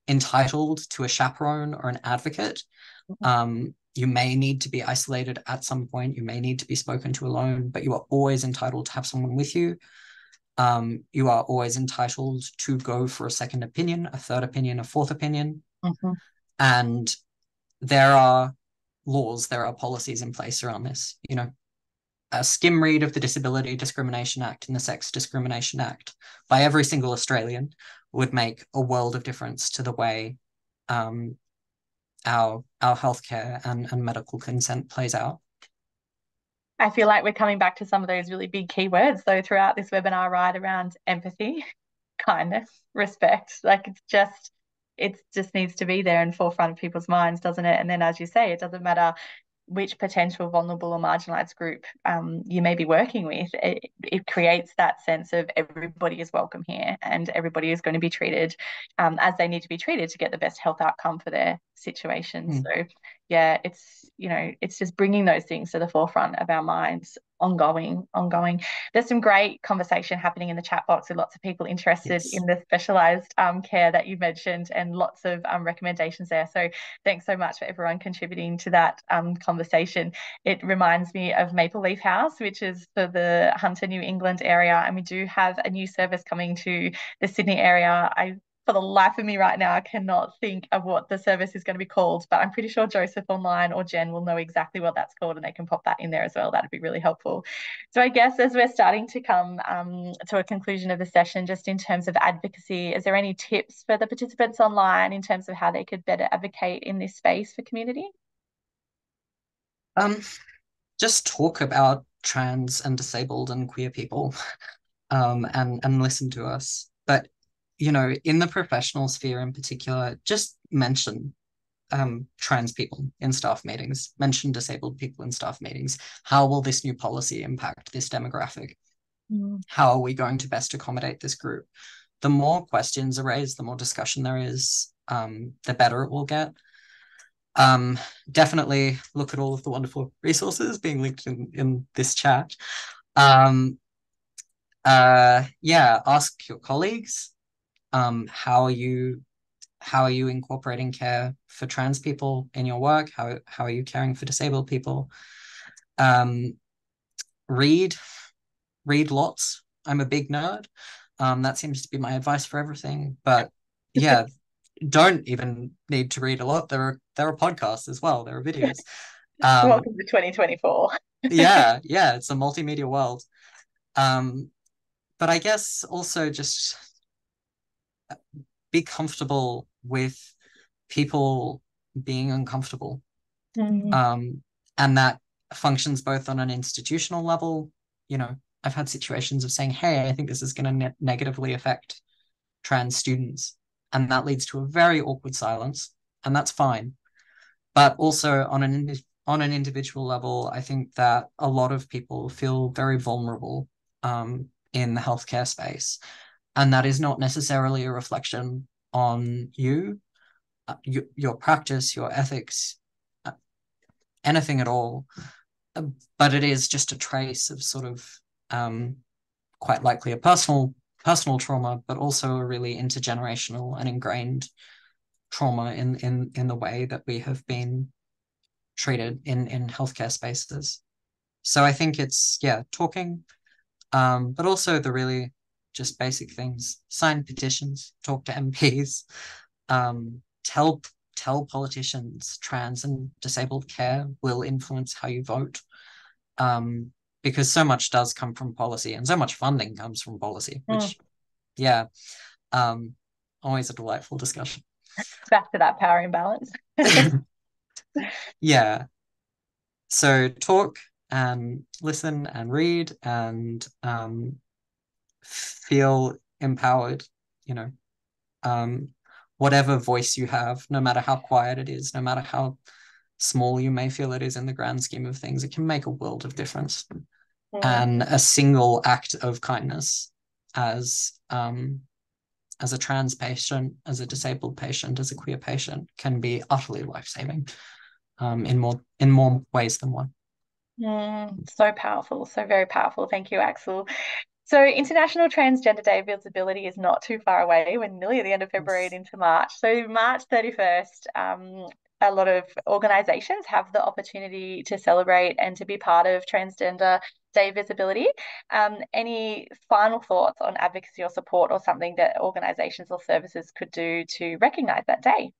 entitled to a chaperone or an advocate. You may need to be isolated at some point. You may need to be spoken to alone, but you are always entitled to have someone with you. You are always entitled to go for a second opinion, a third opinion, a fourth opinion. And there are laws, there are policies in place around this. A skim read of the Disability Discrimination Act and the Sex Discrimination Act by every single Australian would make a world of difference to the way our healthcare and medical consent plays out. I feel like we're coming back to some of those really big key words though throughout this webinar, right, around empathy, kindness, respect. Like it just needs to be there in forefront of people's minds, doesn't it? And then, as you say, it doesn't matter which potential vulnerable or marginalized group you may be working with. It creates that sense of everybody is welcome here and everybody is going to be treated as they need to be treated to get the best health outcome for their situation. So yeah, it's just bringing those things to the forefront of our minds ongoing. There's some great conversation happening in the chat box with lots of people interested in the specialized care that you mentioned, and lots of recommendations there. So thanks so much for everyone contributing to that conversation. It reminds me of Maple Leaf House, which is for the Hunter, New England area, and we do have a new service coming to the Sydney area. For the life of me right now, I cannot think of what the service is going to be called, but I'm pretty sure Joseph online or Jen will know exactly what that's called, and they can pop that in there as well. That'd be really helpful. So I guess as we're starting to come to a conclusion of the session, just in terms of advocacy, is there any tips for the participants online in terms of how they could better advocate in this space for community? Just talk about trans and disabled and queer people, and listen to us. But in the professional sphere in particular, just mention trans people in staff meetings, mention disabled people in staff meetings. How will this new policy impact this demographic? How are we going to best accommodate this group? The more questions are raised, the more discussion there is, the better it will get. Definitely look at all of the wonderful resources being linked in this chat. Yeah, ask your colleagues, how are you incorporating care for trans people in your work? How are you caring for disabled people? Read lots. I'm a big nerd. That seems to be my advice for everything. But yeah, don't even need to read a lot. There are podcasts as well. There are videos. Welcome to 2024. yeah, it's a multimedia world. But I guess also just be comfortable with people being uncomfortable. And that functions both on an institutional level. I've had situations of saying, hey, I think this is going to negatively affect trans students. and that leads to a very awkward silence, and that's fine. But also on an individual level, I think that a lot of people feel very vulnerable in the healthcare space, and that is not necessarily a reflection on you, your practice, your ethics, anything at all. But it is just a trace of sort of quite likely a personal trauma, but also a really intergenerational and ingrained trauma in the way that we have been treated in healthcare spaces. So I think it's, yeah, talking, but also the really just basic things: sign petitions, talk to MPs, tell politicians trans and disabled care will influence how you vote, because so much does come from policy and so much funding comes from policy, which, yeah, always a delightful discussion. Back to that power imbalance. Yeah. So talk and listen and read and feel empowered, you know, whatever voice you have, no matter how quiet it is, no matter how small you may feel it is in the grand scheme of things, it can make a world of difference. And a single act of kindness as a trans patient, as a disabled patient, as a queer patient, can be utterly life-saving, in more ways than one. So powerful, so very powerful. Thank you, Axel. So International Transgender Day of Visibility is not too far away. We're nearly at the end of February and into March. So March 31st, a lot of organisations have the opportunity to celebrate and to be part of Transgender Day Visibility. Any final thoughts on advocacy or support, or something that organisations or services could do to recognise that day?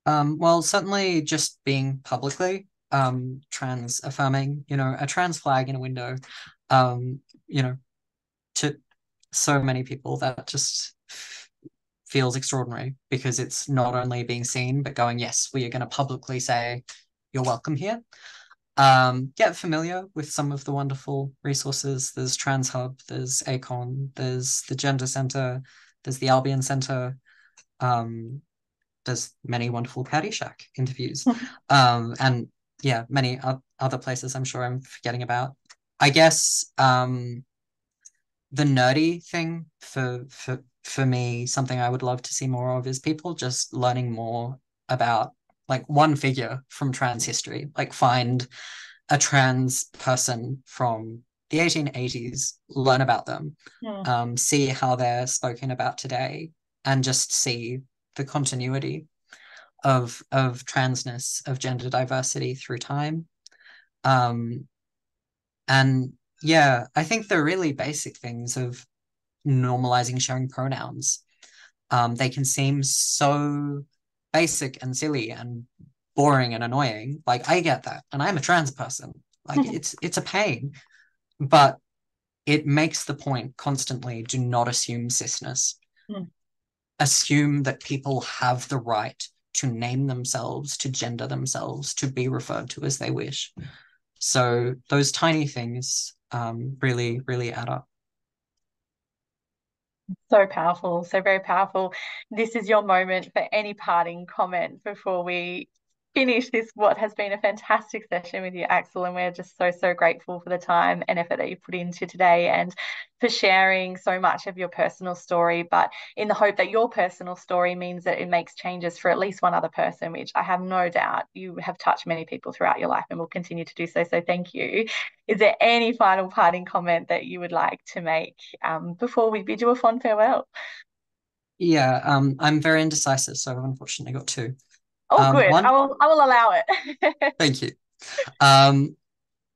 Well, certainly just being publicly trans affirming, a trans flag in a window, to so many people, that just feels extraordinary, because it's not only being seen, but going, yes, we are going to publicly say you're welcome here. Get familiar with some of the wonderful resources. There's Trans Hub, there's ACON, there's the Gender Centre, there's the Albion Centre. There's many wonderful Caddyshack interviews, and yeah, many other places I'm sure I'm forgetting about. I guess the nerdy thing for me, something I would love to see more of, is people just learning more about, like, one figure from trans history. Like, find a trans person from the 1880s, learn about them, see how they're spoken about today, and just see the continuity of transness, of gender diversity through time. And yeah, I think the really basic things of normalizing sharing pronouns, they can seem so basic and silly and boring and annoying. Like, I get that, and I'm a trans person. Like, it's a pain, but it makes the point constantly: do not assume cisness. Assume that people have the right to name themselves, to gender themselves, to be referred to as they wish. So those tiny things really, really add up. So powerful, so very powerful. This is your moment for any parting comment before we finish this, what has been a fantastic session with you, Axel, and we're just so grateful for the time and effort that you put into today, and for sharing so much of your personal story, but in the hope that your personal story means that it makes changes for at least one other person, which I have no doubt you have touched many people throughout your life and will continue to do so. So thank you. Is there any final parting comment that you would like to make before we bid you a fond farewell? Yeah, I'm very indecisive, so I've unfortunately got two. Oh, good. I One, will allow it. thank you.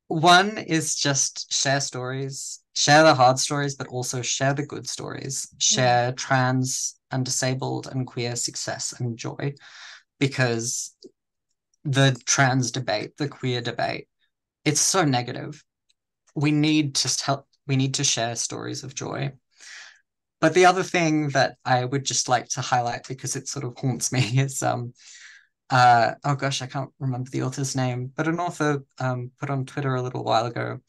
One is just share stories, share the hard stories, but also share the good stories. Share trans and disabled and queer success and joy, because the trans debate, the queer debate, it's so negative. We need to share stories of joy. But the other thing that I would just like to highlight, because it sort of haunts me, is oh gosh, I can't remember the author's name, but an author put on Twitter a little while ago,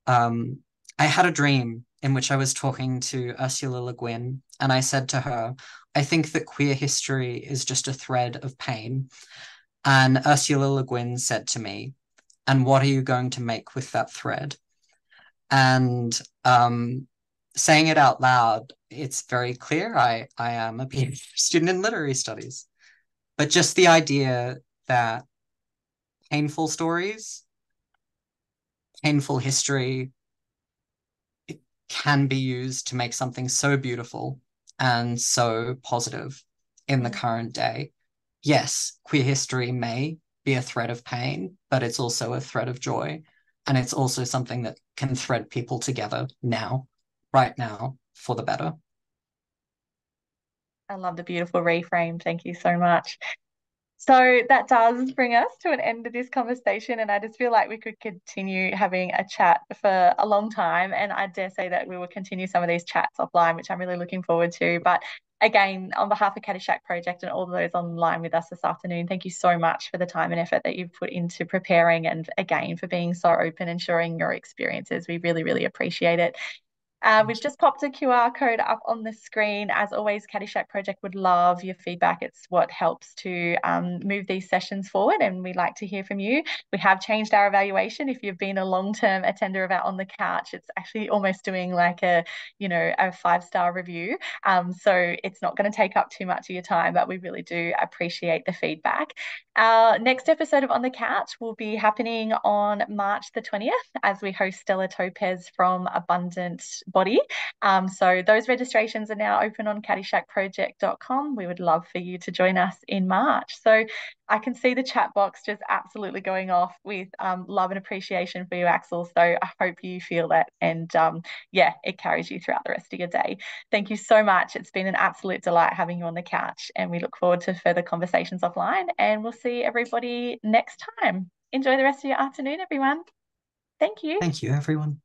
I had a dream in which I was talking to Ursula Le Guin, and I said to her, I think that queer history is just a thread of pain. And Ursula Le Guin said to me, and what are you going to make with that thread? And saying it out loud, it's very clear I am a PhD student in literary studies. But just the idea that painful stories, painful history, it can be used to make something so beautiful and so positive in the current day. Yes, queer history may be a thread of pain, but it's also a thread of joy. And it's also something that can thread people together now, right now, for the better. I love the beautiful reframe. Thank you so much. So that does bring us to an end of this conversation, and I just feel like we could continue having a chat for a long time. And I dare say that we will continue some of these chats offline, which I'm really looking forward to. But again, on behalf of Caddyshack Project and all of those online with us this afternoon, thank you so much for the time and effort that you've put into preparing, and again for being so open and sharing your experiences. We really, really appreciate it. We've just popped a QR code up on the screen. As always, Caddyshack Project would love your feedback. It's what helps to move these sessions forward, and we'd like to hear from you. We have changed our evaluation. If you've been a long-term attender of our On the Couch, it's actually almost doing like a 5-star review. So it's not going to take up too much of your time, but we really do appreciate the feedback. Our next episode of On the Couch will be happening on March the 20th as we host Stella Topez from Abundant Body. So those registrations are now open on caddyshackproject.com. We would love for you to join us in March. So I can see the chat box just absolutely going off with love and appreciation for you, Axel. So I hope you feel that, and it carries you throughout the rest of your day. Thank you so much. It's been an absolute delight having you on the couch, and we look forward to further conversations offline, and we'll see everybody next time. Enjoy the rest of your afternoon, everyone. Thank you. Thank you, everyone.